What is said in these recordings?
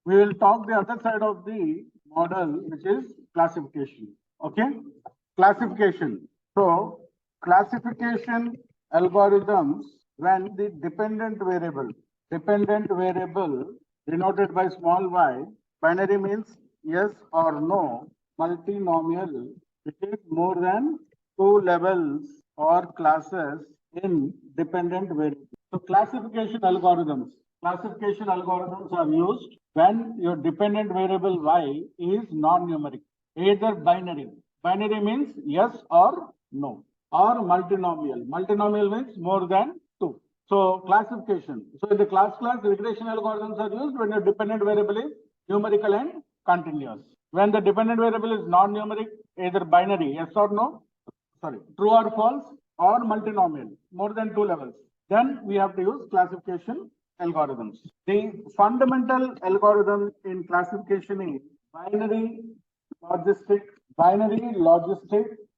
we will talk the other side of the model, which is classification. Okay, classification. So classification algorithms, when the dependent variable denoted by small y, binary means yes or no, multinomial, it is more than two levels or classes in dependent variable. So classification algorithms are used when your dependent variable y is non-numeric, either binary. Binary means yes or no, or multinomial. Multinomial means more than two. So classification. So in the class regression algorithms are used when your dependent variable is numerical and continuous. When the dependent variable is non-numeric, either binary, yes or no, true or false, or multinomial, more than two levels, then we have to use classification algorithms. The fundamental algorithm in classification is binary logistic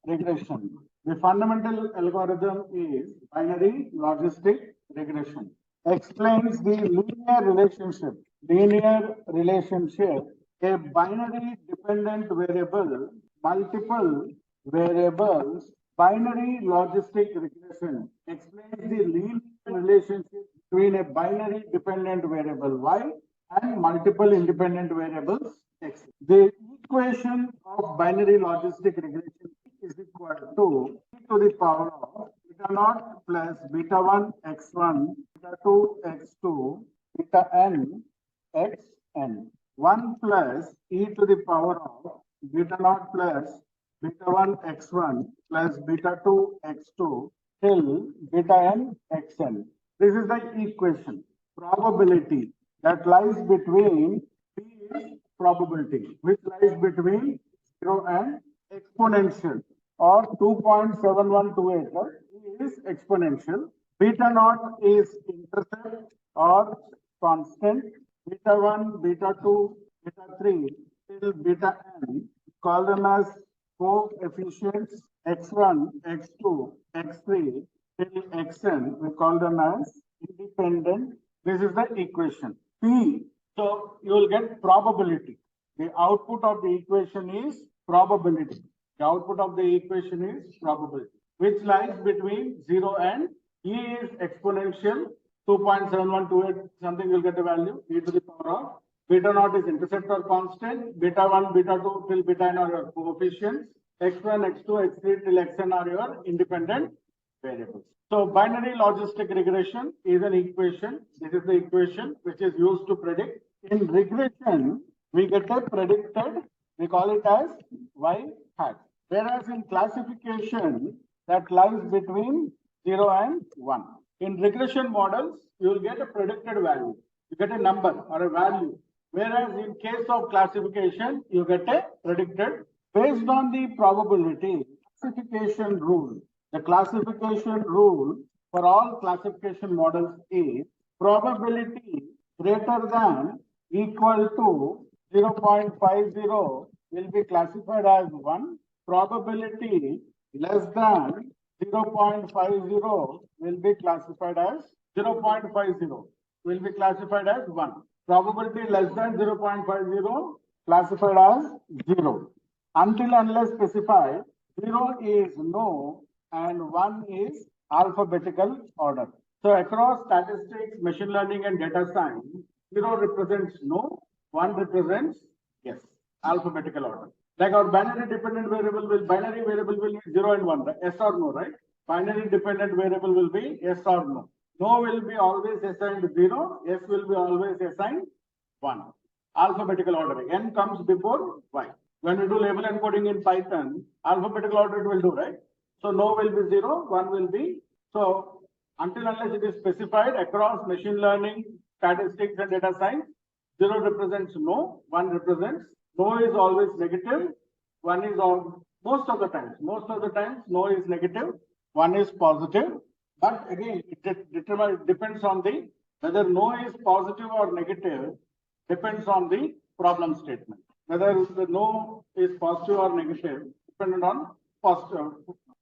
regression. The fundamental algorithm is binary logistic regression. Explains the linear relationship, a binary dependent variable, multiple variables. Binary logistic regression explains the linear relationship between a binary dependent variable y and multiple independent variables x. The equation of binary logistic regression is equal to e to the power of beta naught plus beta 1 x1, beta 2 x2, beta n xn. 1 plus e to the power of beta naught plus beta 1 x1 plus beta 2 x2 till beta n xn. This is the equation. Probability that lies between P is probability, which lies between 0 and exponential, or 2.7128 is exponential. Beta naught is intercept or constant. Beta 1, beta 2, beta 3 till beta n, call them as coefficients. X1, X2, X3 till Xn, we call them as independent. This is the equation. P, so you will get probability. The output of the equation is probability. The output of the equation is probability, which lies between 0 and E is exponential, 2.7128 something, you'll get the value, e to the power of. Beta naught is intercept or constant. Beta 1, beta 2 till beta n are your coefficients. X1, X2, X3 till Xn are your independent variables. So binary logistic regression is an equation. This is the equation which is used to predict. In regression, we get a predicted, we call it as y hat. Whereas in classification, that lies between 0 and 1. In regression models, you will get a predicted value. You get a number or a value. Whereas in case of classification, you get a predicted based on the probability classification rule. The classification rule for all classification models is probability greater than equal to 0.50 will be classified as 1. Probability less than 0.50 will be classified as 0.50 will be classified as 1. Probability less than 0.50 classified as 0. Until unless specified, 0 is no and 1 is alphabetical order. So across statistics, machine learning and data science, 0 represents no, 1 represents yes, alphabetical order. Like our binary dependent variable will be 0 and 1, right? Yes or no, right? Binary dependent variable will be yes or no. No will be always assigned 0, yes will be always assigned 1. Alphabetical ordering, n comes before y. When we do label encoding in Python, alphabetical order it will do, right? So no will be 0, 1 will be. So until unless it is specified across machine learning, statistics and data science, 0 represents no, 1 represents. No is always negative, 1 is all, most of the times no is negative, 1 is positive. But again, it depends on the whether no is positive or negative, depends on the problem statement. Whether the no is positive or negative, dependent on positive.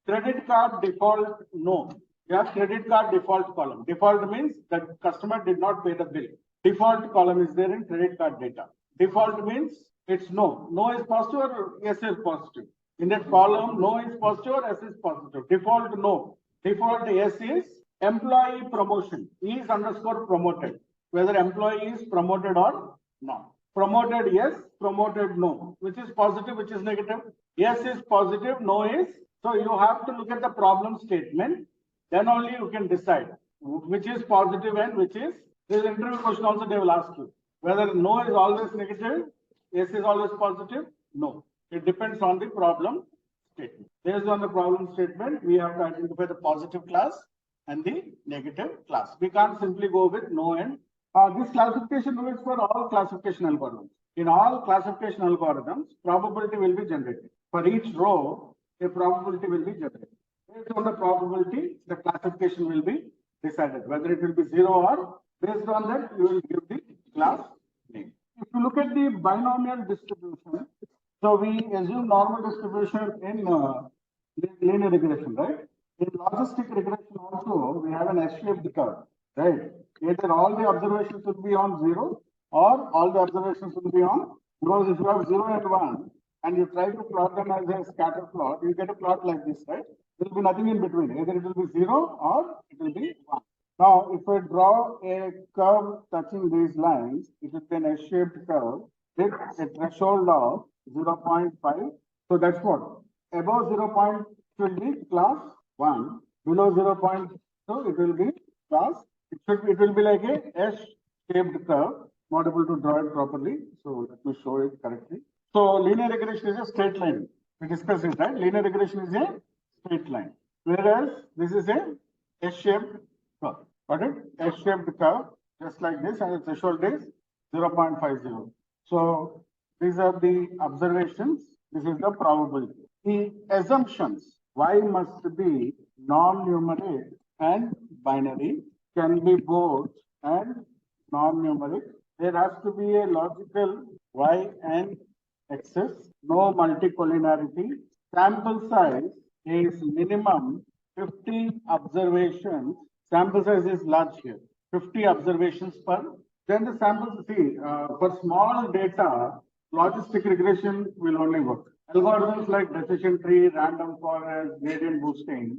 Credit card default no. You have credit card default column. Default means that customer did not pay the bill. Default column is there in credit card data. Default means it's no. No is positive or yes is positive. In that column, no is positive or yes is positive. Default no. Default yes is employee promotion. Is underscore promoted. Whether employee is promoted or not. Promoted yes, promoted no. Which is positive, which is negative. Yes is positive, no is. So you have to look at the problem statement. Then only you can decide which is positive and which is. This interview question also they will ask you whether no is always negative, yes is always positive. No, it depends on the problem statement. Based on the problem statement, we have to identify the positive class and the negative class. We can't simply go with no and this classification rule is for all classification algorithms. In all classification algorithms, probability will be generated. For each row, a probability will be generated. Based on the probability, the classification will be decided, whether it will be 0 or based on that, you will give the class name. If you look at the binomial distribution, so we assume normal distribution in linear regression, right? In logistic regression also, we have an S-shaped curve, right? Either all the observations will be on 0 or all the observations will be on, because if you have 0 and 1 and you try to plot them as a scatter plot, you get a plot like this, right? There will be nothing in between. Either it will be 0 or it will be 1. Now, if I draw a curve touching these lines, it will be an S-shaped curve with a threshold of 0.5. So that's what? Above 0.2 will be class 1. Below 0.2 it will be class. It will be like a S-shaped curve. Not able to draw it properly. So let me show it correctly. So linear regression is a straight line. We discussed it, right? Linear regression is a straight line. Whereas this is a S-shaped curve. Got it? S-shaped curve, just like this, and the threshold is 0.50. So these are the observations. This is the probability. The assumptions, y must be non-numeric and binary, can be both and non-numeric. There has to be a logical y and x's, no multicollinearity. Sample size is minimum 50 observations. Sample size is large here, 50 observations per. Then the sample, see, for small data, logistic regression will only work. Algorithms like decision tree, random forest, gradient boosting,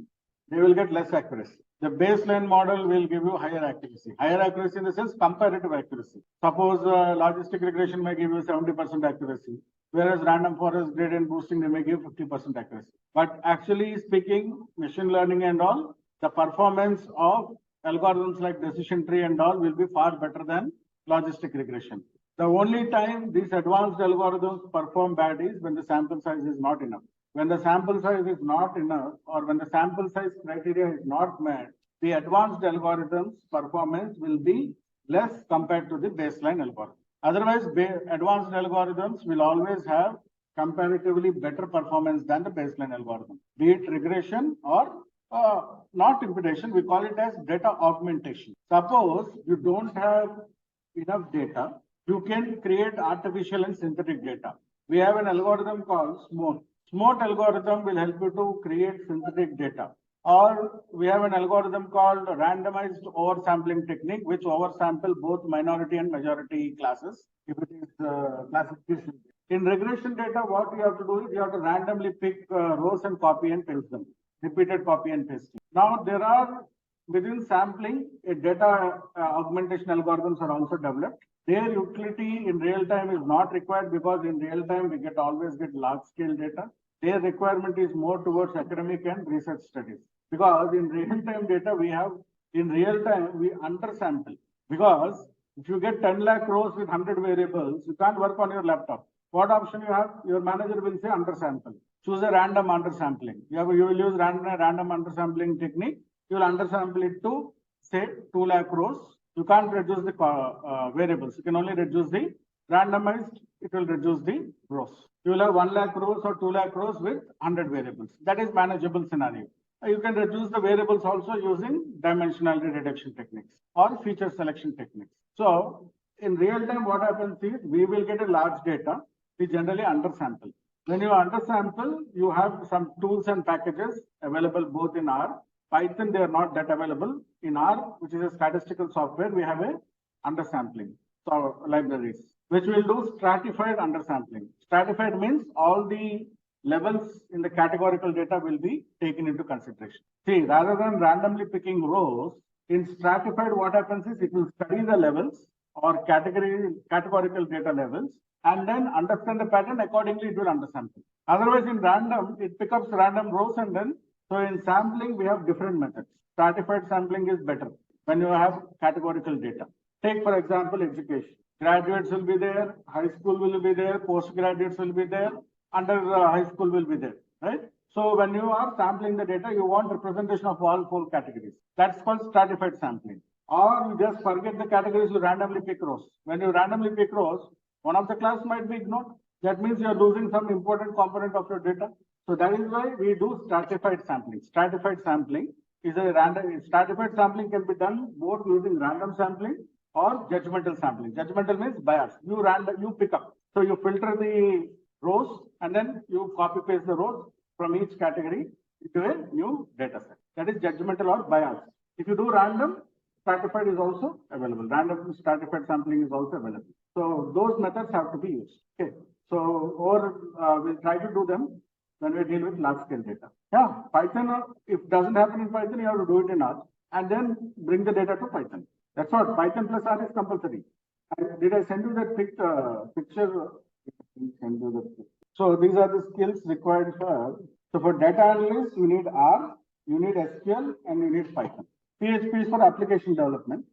they will get less accuracy. The baseline model will give you higher accuracy. Higher accuracy in the sense comparative accuracy. Suppose logistic regression may give you 70% accuracy, whereas random forest, gradient boosting, they may give 50% accuracy. But actually speaking, machine learning and all, the performance of algorithms like decision tree and all will be far better than logistic regression. The only time these advanced algorithms perform bad is when the sample size is not enough. When the sample size is not enough, or when the sample size criteria is not met, the advanced algorithms performance will be less compared to the baseline algorithm. Otherwise, advanced algorithms will always have comparatively better performance than the baseline algorithm, be it regression or not imputation, we call it as data augmentation. Suppose you don't have enough data, you can create artificial and synthetic data. We have an algorithm called SMOTE. SMOTE algorithm will help you to create synthetic data. Or we have an algorithm called randomized oversampling technique, which oversample both minority and majority classes, if it is classification. In regression data, what you have to do is you have to randomly pick rows and copy and paste them. Repeated copy and pasting. Now there are within sampling, data augmentation algorithms are also developed. Their utility in real time is not required because in real time we always get large scale data. Their requirement is more towards academic and research studies, because in real time data we undersample, because if you get 10 lakh rows with 100 variables, you can't work on your laptop. What option you have? Your manager will say undersample. Choose a random undersampling. You will use random undersampling technique. You will undersample it to say 2 lakh rows. You can't reduce the variables. You can only reduce the randomized. It will reduce the rows. You will have 1 lakh rows or 2 lakh rows with 100 variables. That is manageable scenario. You can reduce the variables also using dimensionality reduction techniques or feature selection techniques. So in real time, what happens is we will get a large data. We generally undersample. When you undersample, you have some tools and packages available both in R. Python, they are not that available. In R, which is a statistical software, we have a undersampling. So libraries, which will do stratified undersampling. Stratified means all the levels in the categorical data will be taken into consideration. See, rather than randomly picking rows, in stratified, what happens is it will study the levels or categorical data levels and then understand the pattern, accordingly it will undersample. Otherwise, in random, it picks up random rows and then, so in sampling, we have different methods. Stratified sampling is better when you have categorical data. Take, for example, education. Graduates will be there, high school will be there, postgraduates will be there, under high school will be there, right? So when you are sampling the data, you want representation of all 4 categories. That's called stratified sampling. Or you just forget the categories, you randomly pick rows. When you randomly pick rows, one of the class might be ignored. That means you are losing some important component of your data. So that is why we do stratified sampling. Stratified sampling is a random. Stratified sampling can be done both using random sampling or judgmental sampling. Judgmental means bias. You pick up. So you filter the rows and then you copy paste the rows from each category into a new data set. That is judgmental or bias. If you do random, stratified is also available. Random stratified sampling is also available. So those methods have to be used. Okay. So we'll try to do them when we deal with large scale data. Yeah, Python, if doesn't happen in Python, you have to do it in R and then bring the data to Python. That's what Python plus R is compulsory. Did I send you that picture? So these are the skills required for. So for data analyst, you need R, you need SQL, and you need Python. PHP is for application development.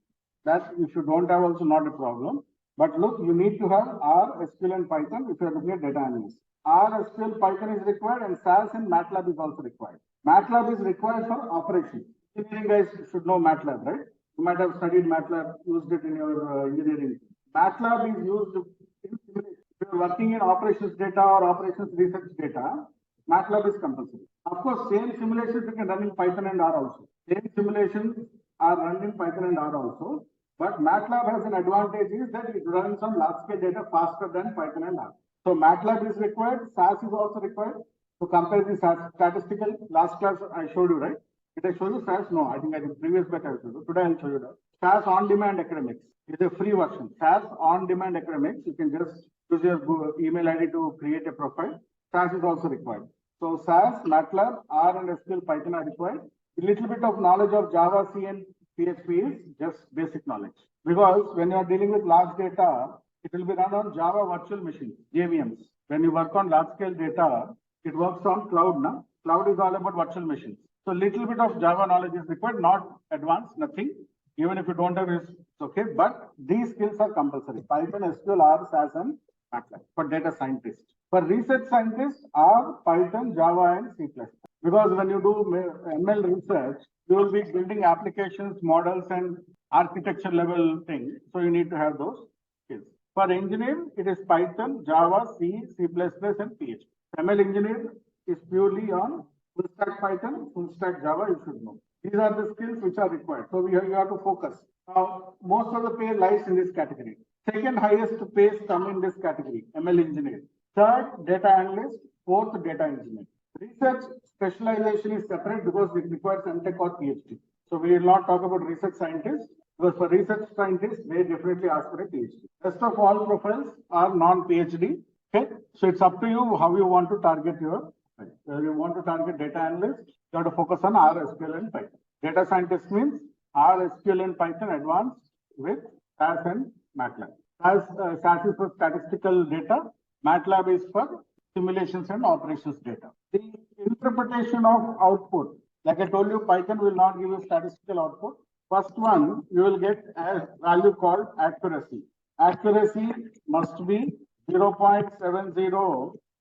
That if you don't have also not a problem. But look, you need to have R, SQL, and Python if you are looking at data analyst. R, SQL, Python is required, and SAS and MATLAB is also required. MATLAB is required for operations. Engineering guys should know MATLAB, right? You might have studied MATLAB, used it in your engineering. MATLAB is used in simulation. If you are working in operations data or operations research data, MATLAB is compulsory. Of course, same simulations you can run in Python and R also. Same simulations are run in Python and R also. But MATLAB has an advantage is that it runs on large scale data faster than Python and R. So MATLAB is required, SAS is also required. To compare the statistical, last class I showed you, right? Did I show you SAS? No, I think I did previous batch I showed you. Today I'll show you that. SAS on-demand academics is a free version. SAS on-demand academics, you can just use your email ID to create a profile. SAS is also required. So SAS, MATLAB, R and SQL, Python are required. A little bit of knowledge of Java, C and PHP is just basic knowledge. Because when you are dealing with large data, it will be run on Java virtual machines, JVMs. When you work on large scale data, it works on cloud. Na? Cloud is all about virtual machines. So little bit of Java knowledge is required, not advanced, nothing. Even if you don't have it, it's okay. But these skills are compulsory. Python, SQL, R, SAS and MATLAB for data scientists. For research scientists, R, Python, Java and C++. Because when you do ML research, you will be building applications, models and architecture level things. So you need to have those skills. For engineer, it is Python, Java, C, C++ and PHP. ML engineer is purely on full stack Python, full stack Java, you should know. These are the skills which are required. So you have to focus. Now, most of the pay lies in this category. Second highest pays come in this category, ML engineer. Third, data analyst. Fourth, data engineer. Research specialization is separate because it requires MTech or PhD. So we will not talk about research scientists because for research scientists, they definitely ask for a PhD. Rest of all profiles are non-PhD. Okay, so it's up to you how you want to target your. If you want to target data analyst, you have to focus on R, SQL, and Python. Data scientist means R, SQL, and Python advanced with SAS and MATLAB. SAS is for statistical data. MATLAB is for simulations and operations data. The interpretation of output, like I told you, Python will not give you statistical output. First one, you will get a value called accuracy. Accuracy must be 0.70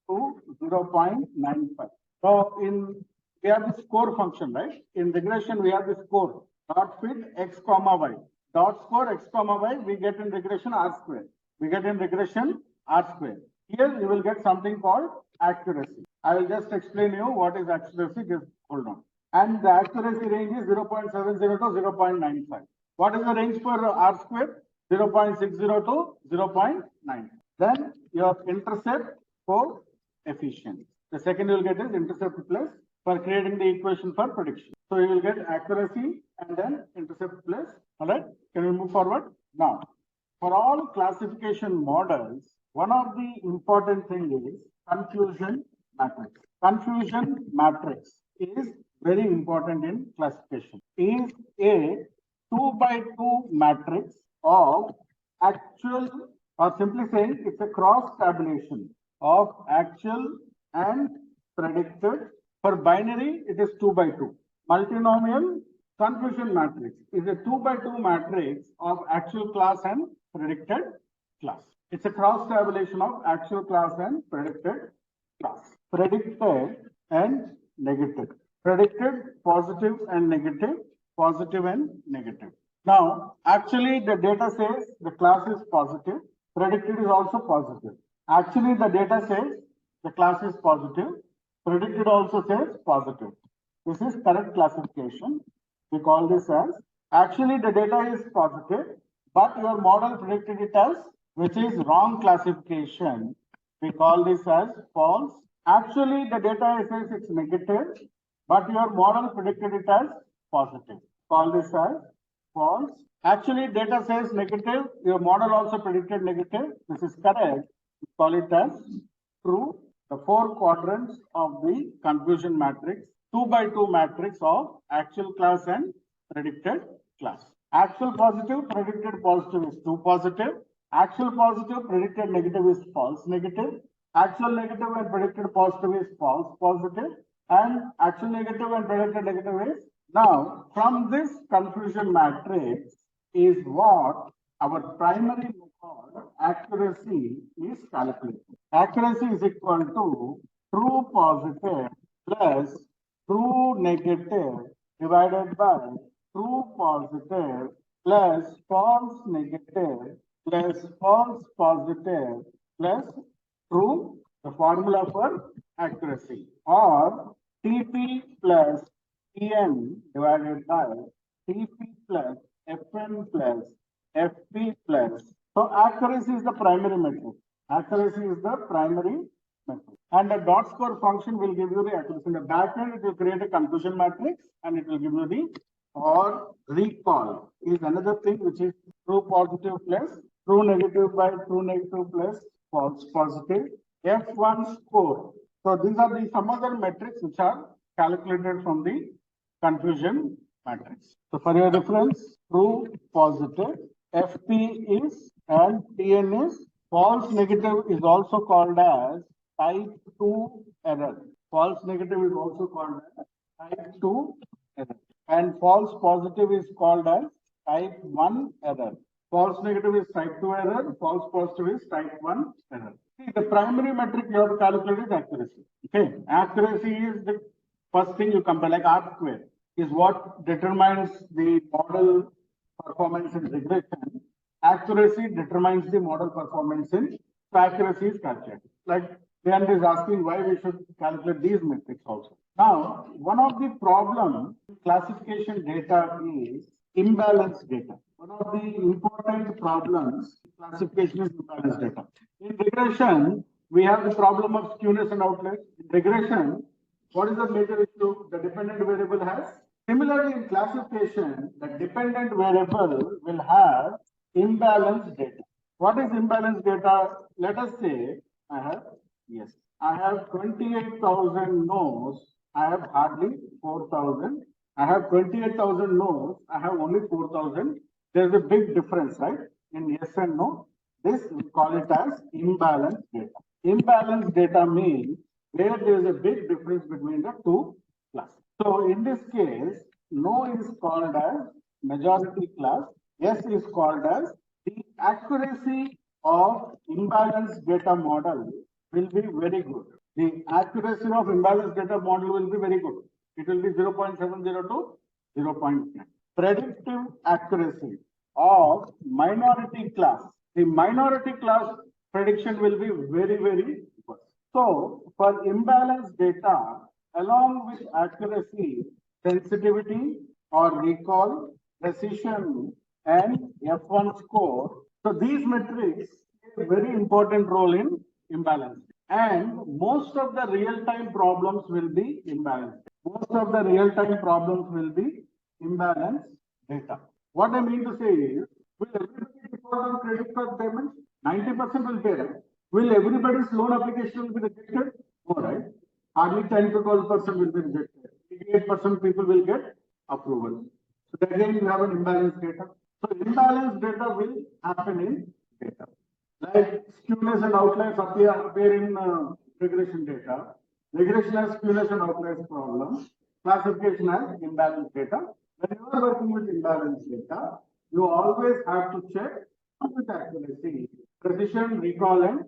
to 0.95. So we have the score function, right? In regression, we have the score dot fit x comma y. Dot score x comma y, we get in regression r square. We get in regression r square. Here you will get something called accuracy. I will just explain you what is accuracy. Just hold on. And the accuracy range is 0.70 to 0.95. What is the range for r square? 0.60 to 0.9. Then your intercept for efficiency. The second you will get is intercept plus for creating the equation for prediction. So you will get accuracy and then intercept plus. All right. Can we move forward? Now, For all classification models, one of the important thing is confusion matrix. Confusion matrix is very important in classification. Is a 2 by 2 matrix of actual, or simply saying it's a cross tabulation of actual and predicted. For binary, it is 2 by 2. Multinomial confusion matrix is a 2 by 2 matrix of actual class and predicted class. It's a cross tabulation of actual class and predicted class. Predicted and negative. Predicted positive and negative, positive and negative. Now, actually the data says the class is positive, predicted is also positive. Actually the data says the class is positive, predicted also says positive. This is correct classification. We call this as, actually the data is positive, but your model predicted it as, which is wrong classification. We call this as false. Actually the data says it's negative, but your model predicted it as positive. Call this as false. Actually data says negative, your model also predicted negative. This is correct. We call it as true. The 4 quadrants of the confusion matrix, 2 by 2 matrix of actual class and predicted class. Actual positive, predicted positive is true positive. Actual positive, predicted negative is false negative. Actual negative and predicted positive is false positive. And actual negative and predicted negative is. Now, from this confusion matrix is what our primary method accuracy is calculated. Accuracy is equal to true positive plus true negative divided by true positive plus false negative plus false positive plus true, the formula for accuracy, or TP plus TN divided by TP plus FN plus FP plus. So accuracy is the primary metric. Accuracy is the primary metric. And the dot score function will give you the accuracy. In the back end, it will create a confusion matrix and it will give you the, or recall is another thing, which is true positive plus true negative by true negative plus false positive. F1 score. So these are the some other metrics which are calculated from the confusion matrix. So for your reference, true positive, FP is and TN is. False negative is also called as type 2 error. False negative is also called as type 2 error. And false positive is called as type 1 error. False negative is type 2 error. False positive is type 1 error. See, the primary metric you have to calculate is accuracy. Okay, accuracy is the first thing you compare, like R square is what determines the model performance in regression. Accuracy determines the model performance in, so accuracy is calculated. Like Leon is asking why we should calculate these metrics also. Now, one of the problem classification data is imbalanced data. One of the important problems classification is imbalanced data. In regression, we have the problem of skewness and outliers. In regression, what is the major issue? The dependent variable has. Similarly, in classification, the dependent variable will have imbalanced data. What is imbalanced data? Let us say I have 28,000 no's. I have hardly 4,000. I have 28,000 no's. I have only 4,000. There's a big difference, right? In yes and no. This we call it as imbalanced data. Imbalanced data means where there is a big difference between the two classes. So in this case, no is called as majority class. Yes is called as the accuracy of imbalanced data model will be very good. The accuracy of imbalanced data model will be very good. It will be 0.70 to 0.9. Predictive accuracy of minority class. The minority class prediction will be very, very good. So for imbalanced data, along with accuracy, sensitivity or recall, precision, and F1 score. So these metrics play a very important role in imbalance. And most of the real-time problems will be imbalanced. Most of the real-time problems will be imbalanced data. What I mean to say is, Will everybody default on credit card payments? 90% will pay, right? Will everybody's loan application will be rejected? No, right? Hardly 10 to 12% will be rejected. 88% people will get approval. So again, you have an imbalanced data. So imbalanced data will happen in data. Like skewness and outliers appear in regression data. Regression has skewness and outliers problem. Classification has imbalanced data. When you are working with imbalanced data, you always have to check with accuracy, precision, recall, and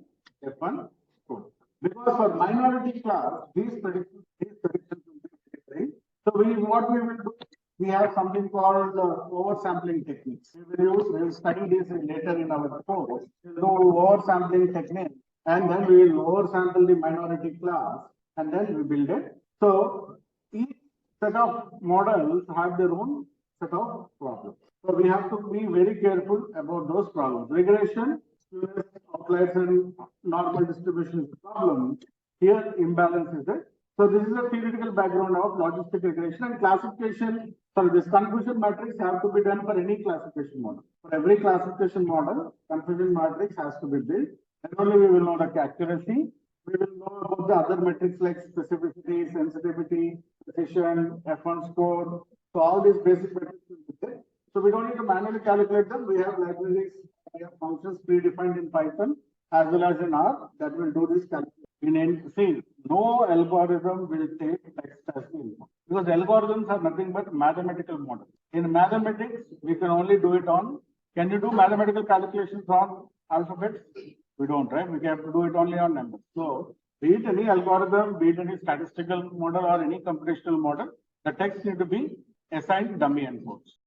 F1 code. Because for minority class, these predictions will be very. So what we will do, we have something called oversampling techniques. We will study this later in our course. We will do oversampling technique, and then we will oversample the minority class, and then we build it. So each set of models have their own set of problems. So we have to be very careful about those problems. Regression, outliers, and normal distribution is the problem. Here, imbalance is it. So this is a theoretical background of logistic regression and classification. So this confusion matrix have to be done for any classification model. For every classification model, confusion matrix has to be built. And only we will know the accuracy. We will know about the other metrics like specificity, sensitivity, precision, F1 score. So all these basic metrics will be there. So we don't need to manually calculate them. We have libraries, we have functions predefined in Python as well as in R that will do this calculation. See, no algorithm will take text as the input because algorithms are nothing but mathematical models. In mathematics, we can only do it on. Can you do mathematical calculations on alphabets? We don't, right? We have to do it only on numbers. So, be it any algorithm, be it any statistical model or any computational model, the text need to be assigned dummy inputs.